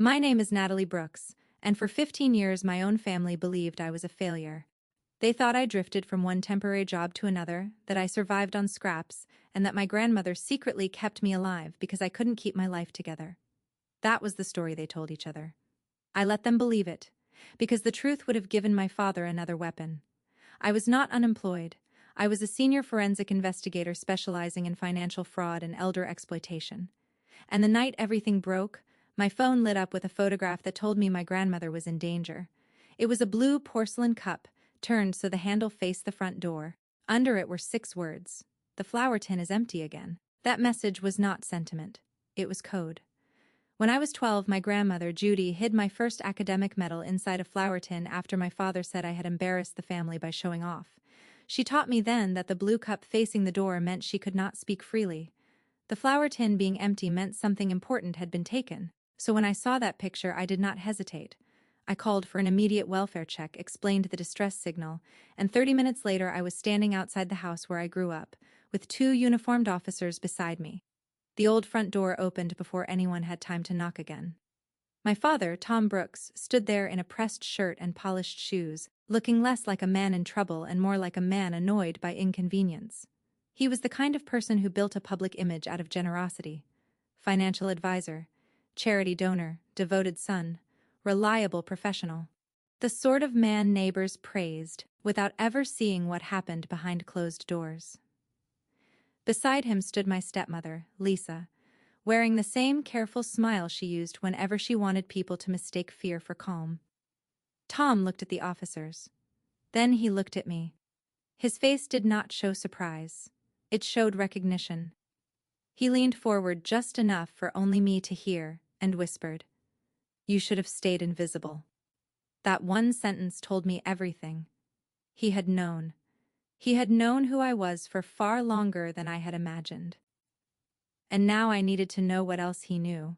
My name is Natalie Brooks, and for 15 years my own family believed I was a failure. They thought I drifted from one temporary job to another, that I survived on scraps, and that my grandmother secretly kept me alive because I couldn't keep my life together. That was the story they told each other. I let them believe it, because the truth would have given my father another weapon. I was not unemployed. I was a senior forensic investigator specializing in financial fraud and elder exploitation. And the night everything broke, my phone lit up with a photograph that told me my grandmother was in danger. It was a blue porcelain cup, turned so the handle faced the front door. Under it were 6 words. "The flower tin is empty again." That message was not sentiment. It was code. When I was 12, my grandmother, Judy, hid my first academic medal inside a flower tin after my father said I had embarrassed the family by showing off. She taught me then that the blue cup facing the door meant she could not speak freely. The flower tin being empty meant something important had been taken. So when I saw that picture, I did not hesitate. I called for an immediate welfare check, explained the distress signal, and 30 minutes later I was standing outside the house where I grew up, with 2 uniformed officers beside me. The old front door opened before anyone had time to knock again. My father, Tom Brooks, stood there in a pressed shirt and polished shoes, looking less like a man in trouble and more like a man annoyed by inconvenience. He was the kind of person who built a public image out of generosity. Financial advisor, charity donor, devoted son, reliable professional. The sort of man neighbors praised without ever seeing what happened behind closed doors. Beside him stood my stepmother, Lisa, wearing the same careful smile she used whenever she wanted people to mistake fear for calm. Tom looked at the officers. Then he looked at me. His face did not show surprise. It showed recognition. He leaned forward just enough for only me to hear, and whispered, "You should have stayed invisible." That one sentence told me everything. He had known. He had known who I was for far longer than I had imagined. And now I needed to know what else he knew.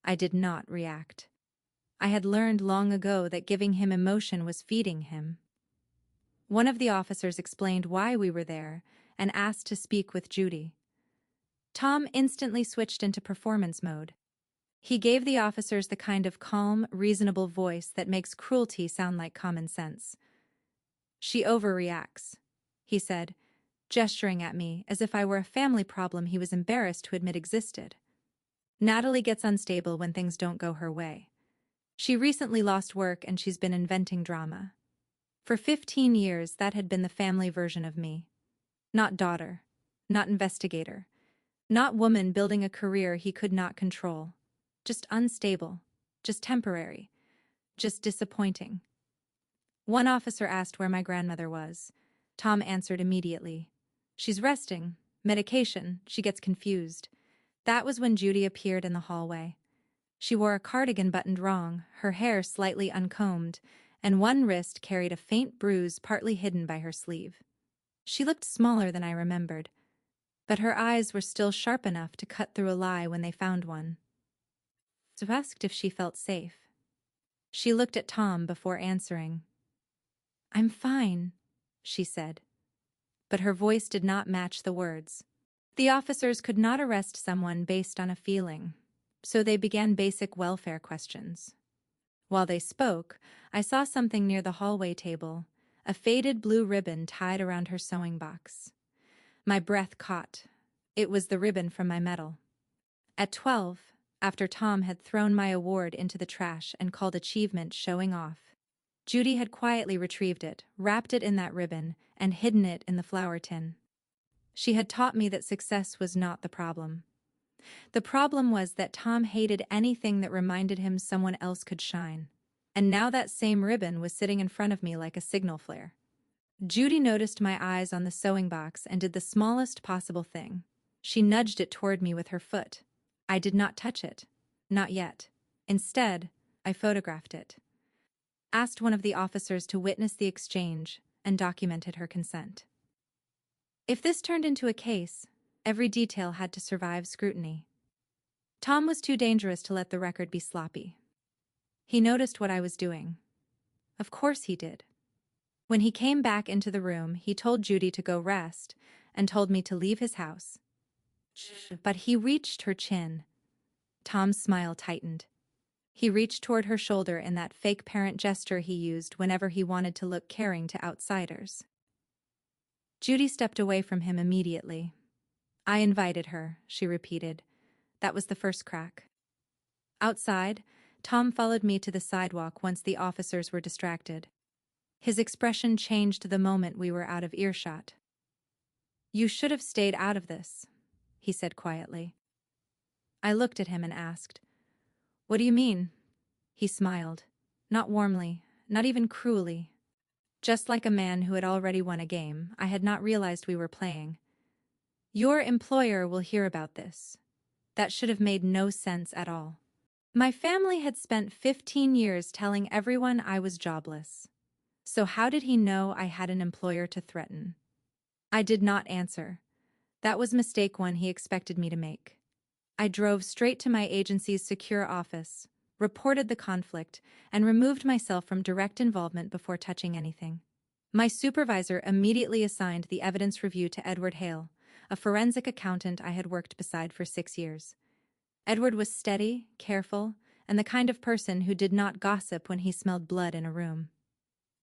I did not react. I had learned long ago that giving him emotion was feeding him. One of the officers explained why we were there and asked to speak with Judy. Tom instantly switched into performance mode. He gave the officers the kind of calm, reasonable voice that makes cruelty sound like common sense. "She overreacts," he said, gesturing at me as if I were a family problem he was embarrassed to admit existed. "Natalie gets unstable when things don't go her way. She recently lost work and she's been inventing drama. For 15 years, that had been the family version of me. Not daughter, not investigator, not woman building a career he could not control. Just unstable, just temporary, just disappointing." One officer asked where my grandmother was. Tom answered immediately. "She's resting. Medication." She gets confused. That was when Judy appeared in the hallway. She wore a cardigan buttoned wrong, her hair slightly uncombed, and one wrist carried a faint bruise partly hidden by her sleeve. She looked smaller than I remembered, but her eyes were still sharp enough to cut through a lie when they found one. So I asked if she felt safe. She looked at Tom before answering. "I'm fine," she said. But her voice did not match the words. The officers could not arrest someone based on a feeling, so they began basic welfare questions. While they spoke, I saw something near the hallway table, a faded blue ribbon tied around her sewing box. My breath caught. It was the ribbon from my medal. At 12, after Tom had thrown my award into the trash and called achievement showing off, Judy had quietly retrieved it, wrapped it in that ribbon, and hidden it in the flower tin. She had taught me that success was not the problem. The problem was that Tom hated anything that reminded him someone else could shine. And now that same ribbon was sitting in front of me like a signal flare. Judy noticed my eyes on the sewing box and did the smallest possible thing. She nudged it toward me with her foot. I did not touch it. Not yet. Instead, I photographed it. Asked one of the officers to witness the exchange, and documented her consent. If this turned into a case, every detail had to survive scrutiny. Tom was too dangerous to let the record be sloppy. He noticed what I was doing. Of course he did. When he came back into the room, he told Judy to go rest and told me to leave his house. But he reached her chin. Tom's smile tightened. He reached toward her shoulder in that fake parent gesture he used whenever he wanted to look caring to outsiders. Judy stepped away from him immediately. "I invited her," she repeated. That was the first crack. Outside, Tom followed me to the sidewalk once the officers were distracted. His expression changed the moment we were out of earshot. "You should have stayed out of this," he said quietly. I looked at him and asked, "What do you mean?" He smiled. Not warmly, not even cruelly. Just like a man who had already won a game I had not realized we were playing. "Your employer will hear about this." That should have made no sense at all. My family had spent 15 years telling everyone I was jobless. So how did he know I had an employer to threaten? I did not answer. That was mistake one he expected me to make. I drove straight to my agency's secure office, reported the conflict, and removed myself from direct involvement before touching anything. My supervisor immediately assigned the evidence review to Edward Hale, a forensic accountant I had worked beside for 6 years. Edward was steady, careful, and the kind of person who did not gossip when he smelled blood in a room.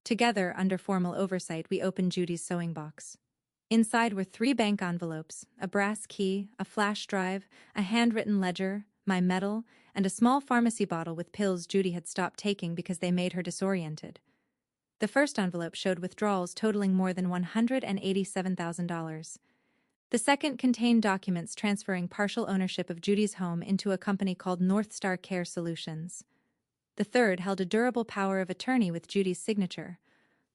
Together, under formal oversight, we opened Judy's sewing box. Inside were 3 bank envelopes, a brass key, a flash drive, a handwritten ledger, my medal, and a small pharmacy bottle with pills Judy had stopped taking because they made her disoriented. The first envelope showed withdrawals totaling more than $187,000. The second contained documents transferring partial ownership of Judy's home into a company called North Star Care Solutions. The third held a durable power of attorney with Judy's signature.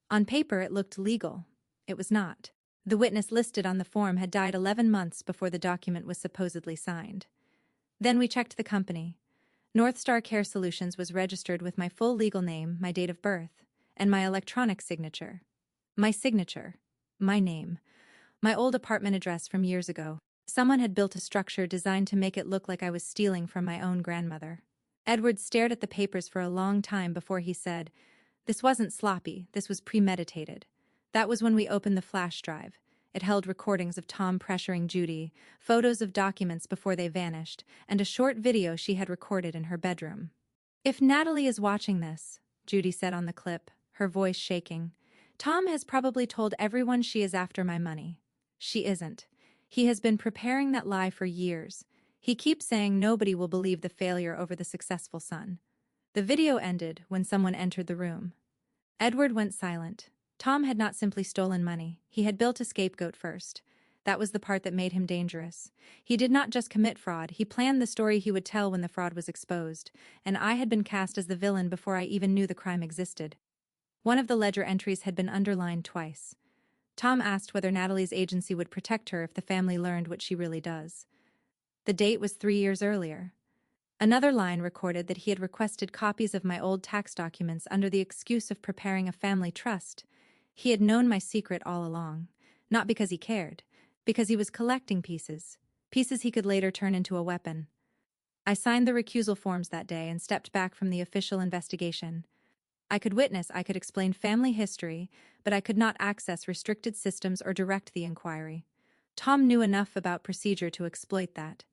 On paper, it looked legal. It was not. The witness listed on the form had died 11 months before the document was supposedly signed. Then we checked the company. North Star Care Solutions was registered with my full legal name, my date of birth, and my electronic signature. My signature. My name. My old apartment address from years ago. Someone had built a structure designed to make it look like I was stealing from my own grandmother. Edward stared at the papers for a long time before he said, "This wasn't sloppy, this was premeditated." That was when we opened the flash drive. It held recordings of Tom pressuring Judy, photos of documents before they vanished, and a short video she had recorded in her bedroom. "If Natalie is watching this," Judy said on the clip, her voice shaking, "Tom has probably told everyone she is after my money. She isn't. He has been preparing that lie for years. He keeps saying nobody will believe the failure over the successful son." The video ended when someone entered the room. Edward went silent. Tom had not simply stolen money. He had built a scapegoat first. That was the part that made him dangerous. He did not just commit fraud, he planned the story he would tell when the fraud was exposed, and I had been cast as the villain before I even knew the crime existed. One of the ledger entries had been underlined twice. Tom asked whether Natalie's agency would protect her if the family learned what she really does. The date was 3 years earlier. Another line recorded that he had requested copies of my old tax documents under the excuse of preparing a family trust. He had known my secret all along, not because he cared, because he was collecting pieces he could later turn into a weapon. I signed the recusal forms that day and stepped back from the official investigation. I could witness, I could explain family history, but I could not access restricted systems or direct the inquiry. Tom knew enough about procedure to exploit that.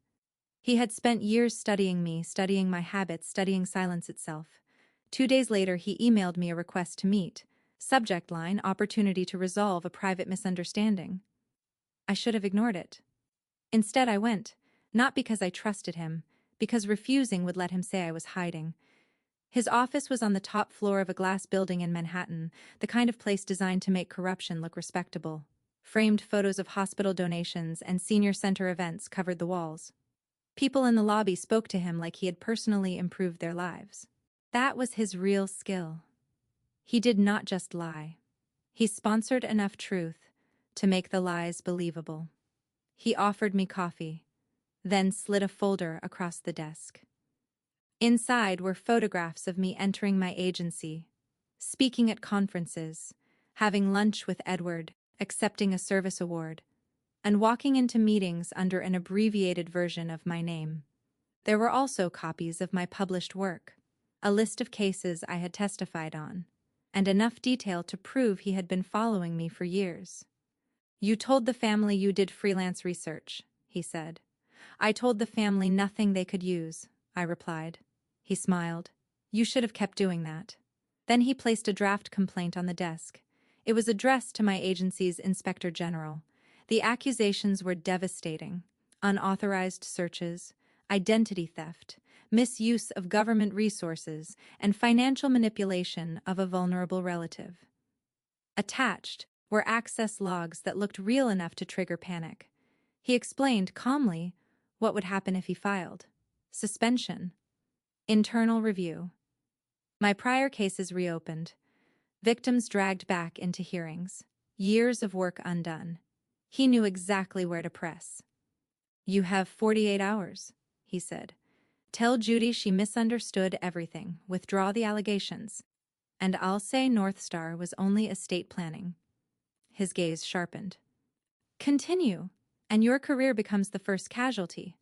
He had spent years studying me, studying my habits, studying silence itself. 2 days later, he emailed me a request to meet. Subject line, opportunity to resolve a private misunderstanding. I should have ignored it. Instead, I went, not because I trusted him, because refusing would let him say I was hiding. His office was on the top floor of a glass building in Manhattan, the kind of place designed to make corruption look respectable. Framed photos of hospital donations and senior center events covered the walls. People in the lobby spoke to him like he had personally improved their lives. That was his real skill. He did not just lie. He sponsored enough truth to make the lies believable. He offered me coffee, then slid a folder across the desk. Inside were photographs of me entering my agency, speaking at conferences, having lunch with Edward, accepting a service award, and walking into meetings under an abbreviated version of my name. There were also copies of my published work, a list of cases I had testified on, and enough detail to prove he had been following me for years. "You told the family you did freelance research," he said. "I told the family nothing they could use," I replied. He smiled. You should have kept doing that. Then he placed a draft complaint on the desk. It was addressed to my agency's Inspector General. The accusations were devastating. Unauthorized searches, identity theft, misuse of government resources, and financial manipulation of a vulnerable relative. Attached were access logs that looked real enough to trigger panic. He explained calmly what would happen if he filed. Suspension. Internal review. My prior cases reopened. Victims dragged back into hearings. Years of work undone. He knew exactly where to press. You have 48 hours, he said. Tell Judy she misunderstood everything, withdraw the allegations, and I'll say North Star was only estate planning. His gaze sharpened. Continue, and your career becomes the first casualty.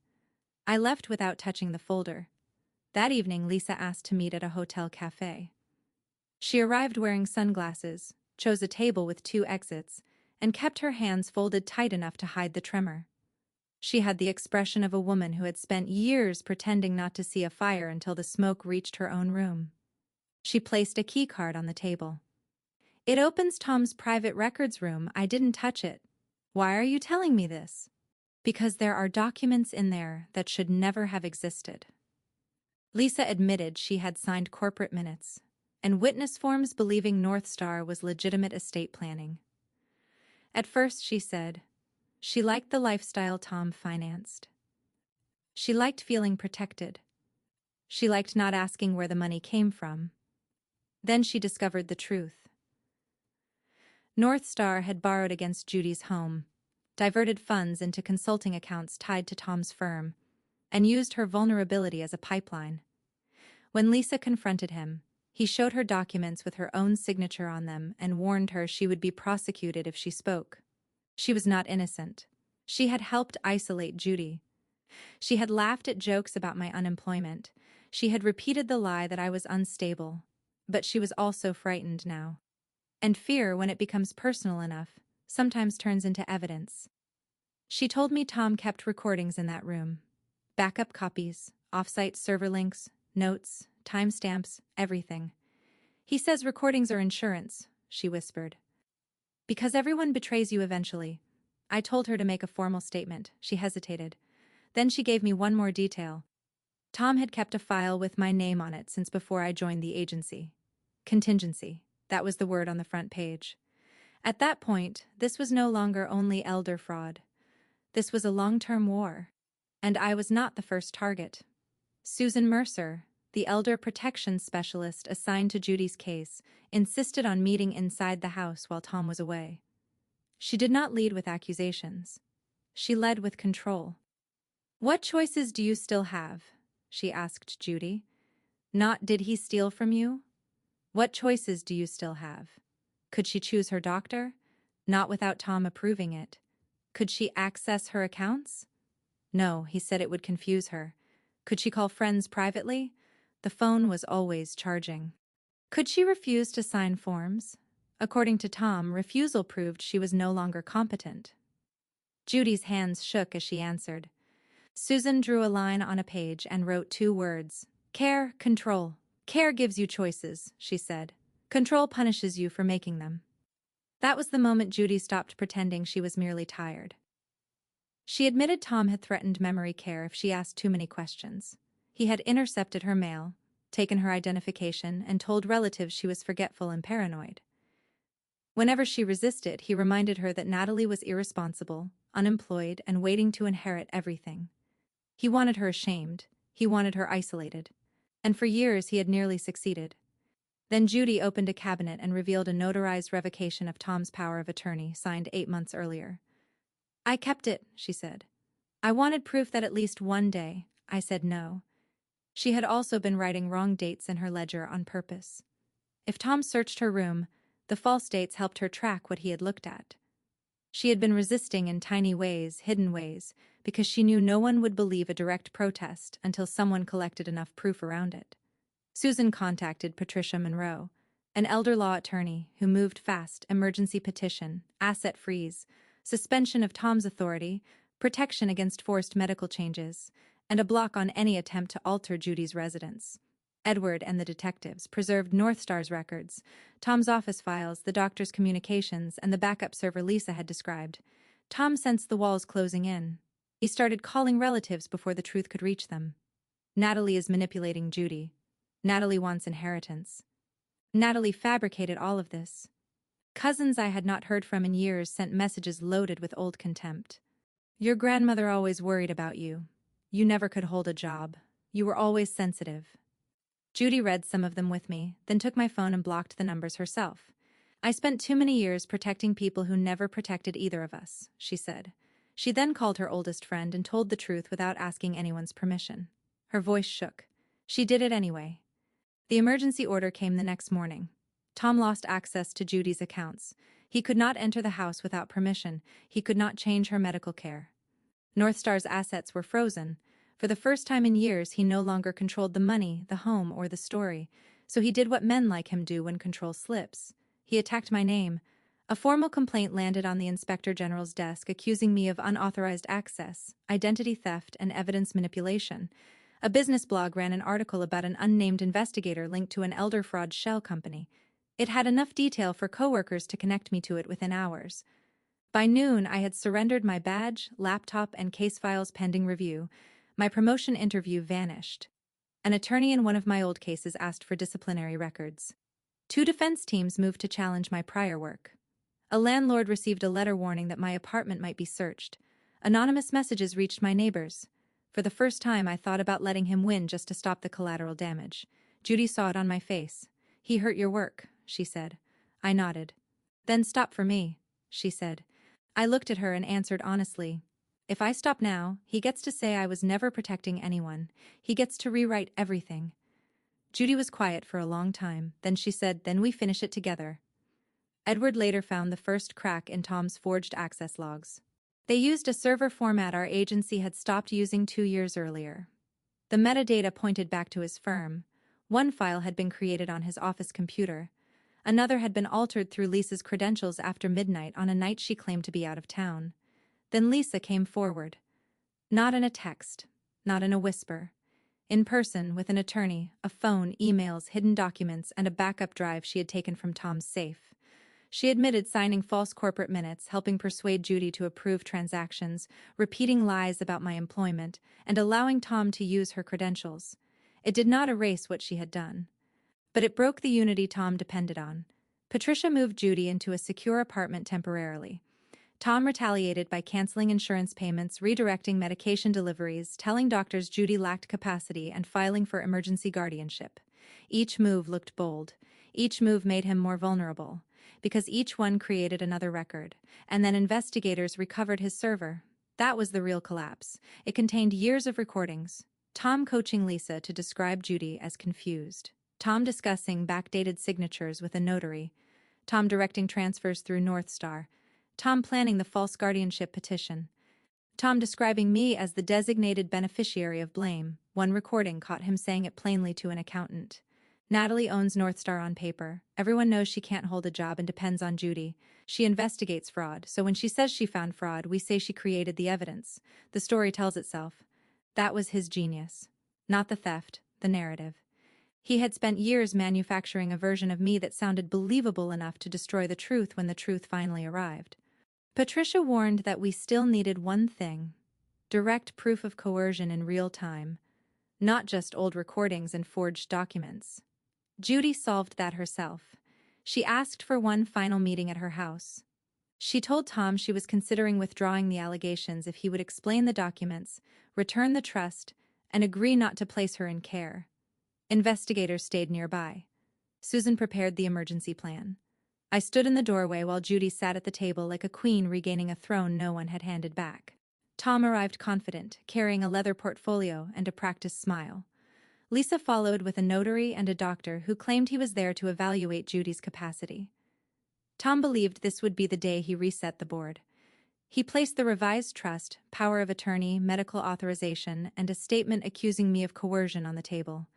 I left without touching the folder. That evening, Lisa asked to meet at a hotel cafe. She arrived wearing sunglasses, chose a table with 2 exits, and kept her hands folded tight enough to hide the tremor. She had the expression of a woman who had spent years pretending not to see a fire until the smoke reached her own room. She placed a key card on the table. It opens Tom's private records room. I didn't touch it. Why are you telling me this? Because there are documents in there that should never have existed. Lisa admitted she had signed corporate minutes and witness forms believing North Star was legitimate estate planning. At first, she said, she liked the lifestyle Tom financed. She liked feeling protected. She liked not asking where the money came from. Then she discovered the truth. North Star had borrowed against Judy's home, diverted funds into consulting accounts tied to Tom's firm, and used her vulnerability as a pipeline. When Lisa confronted him, he showed her documents with her own signature on them and warned her she would be prosecuted if she spoke. She was not innocent. She had helped isolate Judy. She had laughed at jokes about my unemployment. She had repeated the lie that I was unstable. But she was also frightened now. And fear, when it becomes personal enough, sometimes turns into evidence. She told me Tom kept recordings in that room. Backup copies, off-site server links, notes, timestamps, everything. He says recordings are insurance, she whispered. Because everyone betrays you eventually. I told her to make a formal statement. She hesitated. Then she gave me one more detail. Tom had kept a file with my name on it since before I joined the agency. Contingency. That was the word on the front page. At that point, this was no longer only elder fraud. This was a long-term war. And I was not the first target. Susan Mercer, the elder protection specialist assigned to Judy's case, insisted on meeting inside the house while Tom was away. She did not lead with accusations. She led with control. What choices do you still have? She asked Judy. Not did he steal from you? What choices do you still have? Could she choose her doctor? Not without Tom approving it. Could she access her accounts? No, he said it would confuse her. Could she call friends privately? The phone was always charging. Could she refuse to sign forms? According to Tom, refusal proved she was no longer competent. Judy's hands shook as she answered. Susan drew a line on a page and wrote 2 words. Care, control. Care gives you choices, she said. Control punishes you for making them. That was the moment Judy stopped pretending she was merely tired. She admitted Tom had threatened memory care if she asked too many questions. He had intercepted her mail, taken her identification, and told relatives she was forgetful and paranoid. Whenever she resisted, he reminded her that Natalie was irresponsible, unemployed, and waiting to inherit everything. He wanted her ashamed. He wanted her isolated. And for years he had nearly succeeded. Then Judy opened a cabinet and revealed a notarized revocation of Tom's power of attorney, signed 8 months earlier. I kept it, she said. I wanted proof that at least one day. I said no. She had also been writing wrong dates in her ledger on purpose. If Tom searched her room, the false dates helped her track what he had looked at. She had been resisting in tiny ways, hidden ways, because she knew no one would believe a direct protest until someone collected enough proof around it. Susan contacted Patricia Monroe, an elder law attorney who moved fast: emergency petition, asset freeze, suspension of Tom's authority, protection against forced medical changes, and a block on any attempt to alter Judy's residence. Edward and the detectives preserved North Star's records, Tom's office files, the doctor's communications, and the backup server Lisa had described. Tom sensed the walls closing in. He started calling relatives before the truth could reach them. Natalie is manipulating Judy. Natalie wants inheritance. Natalie fabricated all of this. Cousins I had not heard from in years sent messages loaded with old contempt. Your grandmother always worried about you. You never could hold a job. You were always sensitive. Judy read some of them with me, then took my phone and blocked the numbers herself. I spent too many years protecting people who never protected either of us, she said. She then called her oldest friend and told the truth without asking anyone's permission. Her voice shook. She did it anyway. The emergency order came the next morning. Tom lost access to Judy's accounts. He could not enter the house without permission. He could not change her medical care. North Star's assets were frozen. For the first time in years, he no longer controlled the money, the home, or the story. So he did what men like him do when control slips. He attacked my name. A formal complaint landed on the Inspector General's desk accusing me of unauthorized access, identity theft, and evidence manipulation. A business blog ran an article about an unnamed investigator linked to an elder fraud shell company. It had enough detail for coworkers to connect me to it within hours. By noon, I had surrendered my badge, laptop, and case files pending review. My promotion interview vanished. An attorney in one of my old cases asked for disciplinary records. 2 defense teams moved to challenge my prior work. A landlord received a letter warning that my apartment might be searched. Anonymous messages reached my neighbors. For the first time, I thought about letting him win just to stop the collateral damage. Judy saw it on my face. He hurt your work, she said. I nodded. Then stop for me, she said. I looked at her and answered honestly. If I stop now, he gets to say I was never protecting anyone. He gets to rewrite everything. Judy was quiet for a long time. Then she said, then we finish it together. Edward later found the first crack in Tom's forged access logs. They used a server format our agency had stopped using 2 years earlier. The metadata pointed back to his firm. One file had been created on his office computer. Another had been altered through Lisa's credentials after midnight on a night she claimed to be out of town. Then Lisa came forward. Not in a text, not in a whisper. In person, with an attorney, a phone, emails, hidden documents, and a backup drive she had taken from Tom's safe. She admitted signing false corporate minutes, helping persuade Judy to approve transactions, repeating lies about my employment, and allowing Tom to use her credentials. It did not erase what she had done. But it broke the unity Tom depended on. Patricia moved Judy into a secure apartment temporarily. Tom retaliated by canceling insurance payments, redirecting medication deliveries, telling doctors Judy lacked capacity, and filing for emergency guardianship. Each move looked bold. Each move made him more vulnerable, because each one created another record, and then investigators recovered his server. That was the real collapse. It contained years of recordings. Tom coaching Lisa to describe Judy as confused. Tom discussing backdated signatures with a notary. Tom directing transfers through North Star. Tom planning the false guardianship petition. Tom describing me as the designated beneficiary of blame. One recording caught him saying it plainly to an accountant. Natalie owns North Star on paper. Everyone knows she can't hold a job and depends on Judy. She investigates fraud, so when she says she found fraud, we say she created the evidence. The story tells itself. That was his genius. Not the theft, the narrative. He had spent years manufacturing a version of me that sounded believable enough to destroy the truth when the truth finally arrived. Patricia warned that we still needed one thing: direct proof of coercion in real time, not just old recordings and forged documents. Judy solved that herself. She asked for one final meeting at her house. She told Tom she was considering withdrawing the allegations if he would explain the documents, return the trust, and agree not to place her in care. Investigators stayed nearby. Susan prepared the emergency plan. I stood in the doorway while Judy sat at the table like a queen regaining a throne no one had handed back. Tom arrived confident, carrying a leather portfolio and a practiced smile. Lisa followed with a notary and a doctor who claimed he was there to evaluate Judy's capacity. Tom believed this would be the day he reset the board. He placed the revised trust, power of attorney, medical authorization, and a statement accusing me of coercion on the table.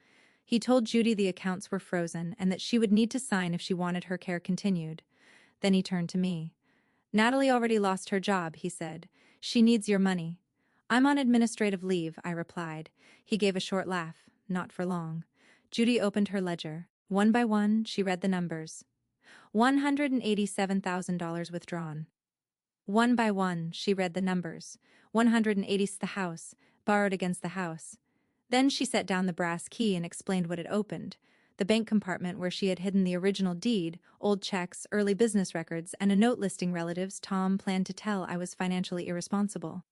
He told Judy the accounts were frozen and that she would need to sign if she wanted her care continued. Then he turned to me. Natalie already lost her job, he said. She needs your money. I'm on administrative leave, I replied. He gave a short laugh. Not for long. Judy opened her ledger. One by one, she read the numbers. $187,000 withdrawn. One by one, she read the numbers. 180 the house, borrowed against the house. Then she set down the brass key and explained what it opened. The bank compartment where she had hidden the original deed, old checks, early business records, and a note listing relatives Tom planned to tell I was financially irresponsible.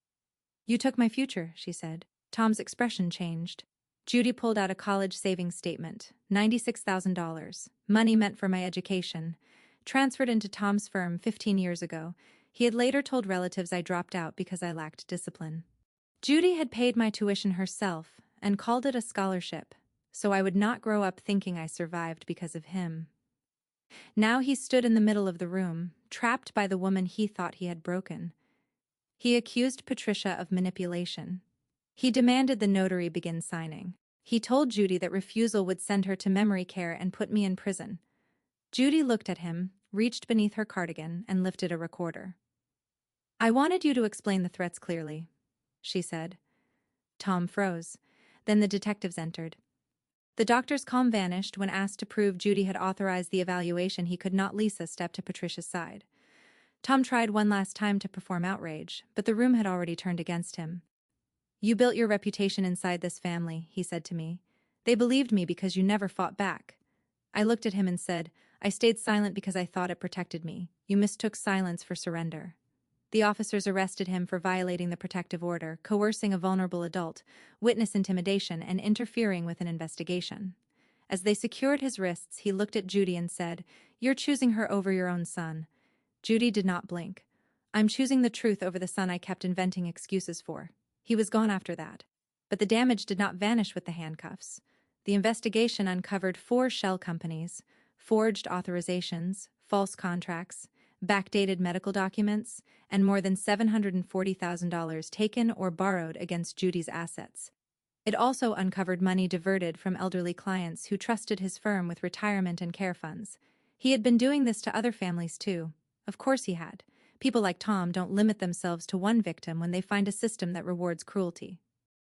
"You took my future," she said. Tom's expression changed. Judy pulled out a college savings statement, $96,000, money meant for my education, transferred into Tom's firm 15 years ago. He had later told relatives I dropped out because I lacked discipline. Judy had paid my tuition herself and called it a scholarship, so I would not grow up thinking I survived because of him. Now he stood in the middle of the room, trapped by the woman he thought he had broken. He accused Patricia of manipulation. He demanded the notary begin signing. He told Judy that refusal would send her to memory care and put me in prison. Judy looked at him, reached beneath her cardigan, and lifted a recorder. "I wanted you to explain the threats clearly," she said. Tom froze. Then the detectives entered. The doctor's calm vanished when asked to prove Judy had authorized the evaluation. He could not. Lisa stepped to Patricia's side. Tom tried one last time to perform outrage, but the room had already turned against him. "You built your reputation inside this family," he said to me. "They believed me because you never fought back." I looked at him and said, "I stayed silent because I thought it protected me. You mistook silence for surrender." The officers arrested him for violating the protective order, coercing a vulnerable adult, witness intimidation, and interfering with an investigation. As they secured his wrists, he looked at Judy and said, "You're choosing her over your own son." Judy did not blink. "I'm choosing the truth over the son I kept inventing excuses for." He was gone after that. But the damage did not vanish with the handcuffs. The investigation uncovered 4 shell companies, forged authorizations, false contracts, backdated medical documents, and more than $740,000 taken or borrowed against Judy's assets. It also uncovered money diverted from elderly clients who trusted his firm with retirement and care funds. He had been doing this to other families too. Of course he had. People like Tom don't limit themselves to one victim when they find a system that rewards cruelty.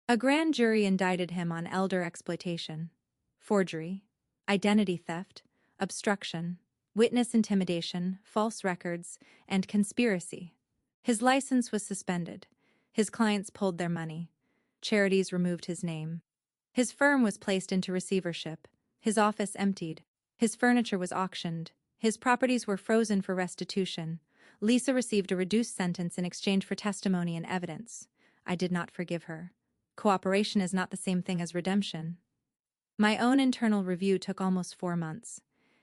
A grand jury indicted him on elder exploitation, forgery, identity theft, obstruction, witness intimidation, false records, and conspiracy. His license was suspended. His clients pulled their money. Charities removed his name. His firm was placed into receivership. His office emptied. His furniture was auctioned. His properties were frozen for restitution. Lisa received a reduced sentence in exchange for testimony and evidence. I did not forgive her. Cooperation is not the same thing as redemption. My own internal review took almost 4 months.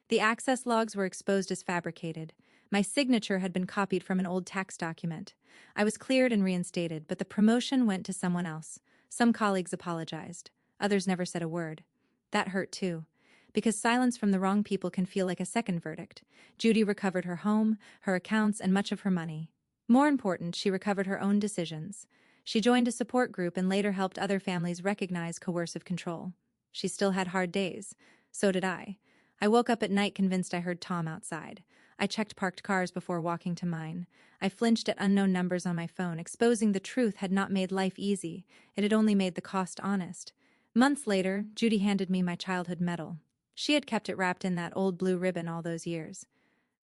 The access logs were exposed as fabricated. My signature had been copied from an old tax document. I was cleared and reinstated, but the promotion went to someone else. Some colleagues apologized. Others never said a word. That hurt too, because silence from the wrong people can feel like a second verdict. Judy recovered her home, her accounts, and much of her money. More important, she recovered her own decisions. She joined a support group and later helped other families recognize coercive control. She still had hard days. So did I. I woke up at night convinced I heard Tom outside. I checked parked cars before walking to mine. I flinched at unknown numbers on my phone. Exposing the truth had not made life easy. It had only made the cost honest. Months later, Judy handed me my childhood medal. She had kept it wrapped in that old blue ribbon all those years.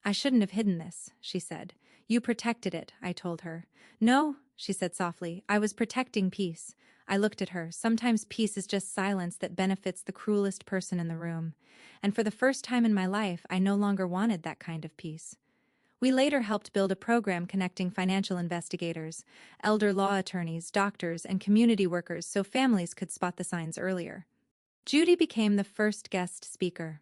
"I shouldn't have hidden this," she said. "You protected it," I told her. "No," she said softly, "I was protecting peace." I looked at her. Sometimes peace is just silence that benefits the cruelest person in the room. And for the first time in my life, I no longer wanted that kind of peace. We later helped build a program connecting financial investigators, elder law attorneys, doctors, and community workers so families could spot the signs earlier. Judy became the first guest speaker.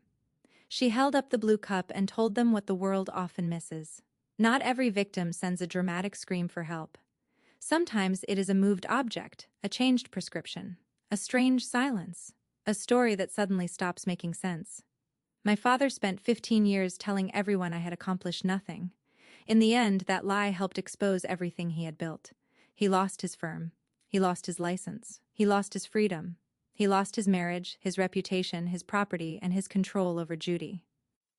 She held up the blue cup and told them what the world often misses. Not every victim sends a dramatic scream for help. Sometimes it is a moved object, a changed prescription, a strange silence, a story that suddenly stops making sense. My father spent 15 years telling everyone I had accomplished nothing. In the end, that lie helped expose everything he had built. He lost his firm. He lost his license. He lost his freedom. He lost his marriage, his reputation, his property, and his control over Judy.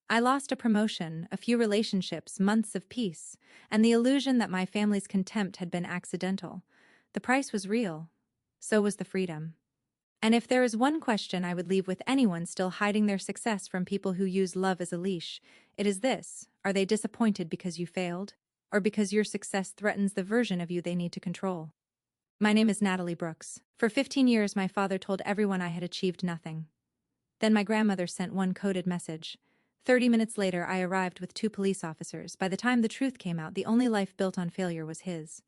I lost a promotion, a few relationships, months of peace, and the illusion that my family's contempt had been accidental. The price was real. So was the freedom. And if there is one question I would leave with anyone still hiding their success from people who use love as a leash, it is this: are they disappointed because you failed? Or because your success threatens the version of you they need to control? My name is Natalie Brooks. For 15 years, my father told everyone I had achieved nothing. Then my grandmother sent one coded message. 30 minutes later, I arrived with 2 police officers. By the time the truth came out, the only life built on failure was his.